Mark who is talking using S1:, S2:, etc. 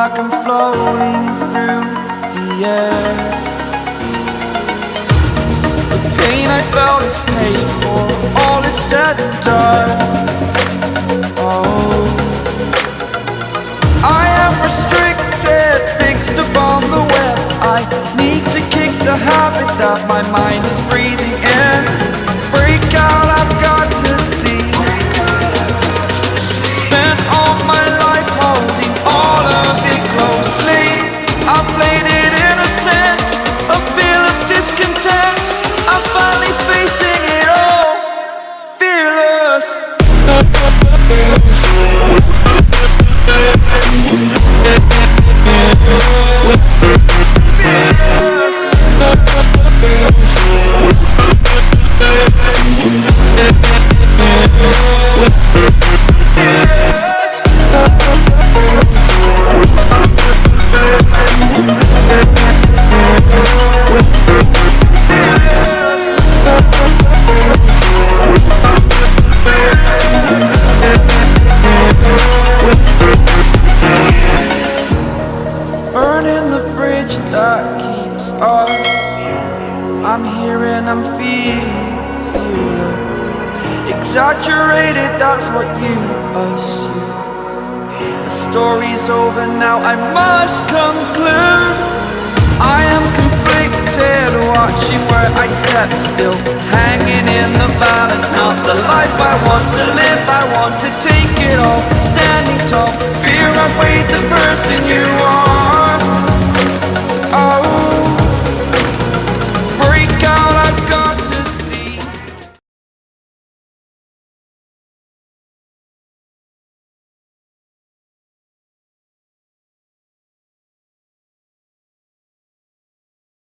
S1: like I'm floating through the air. The pain I felt is paid for, all is said and done. Oh, I am restricted, fixed upon the web. I need to kick the habit that my mind is breathing in. Break out, I've got to see. Spent all my life holding all of it closely. I played it innocent, a feel of discontent. I'm finally facing it all, fearless. Burning the bridge that keeps us. I'm here and I'm feeling fearless. Exaggerated, that's what you assume. The story's over now, I must conclude. I am conflicted, watching where I step still, hanging in the balance. Not the life I want to live, I want to take it all. Standing tall, fear I weighed the person you are.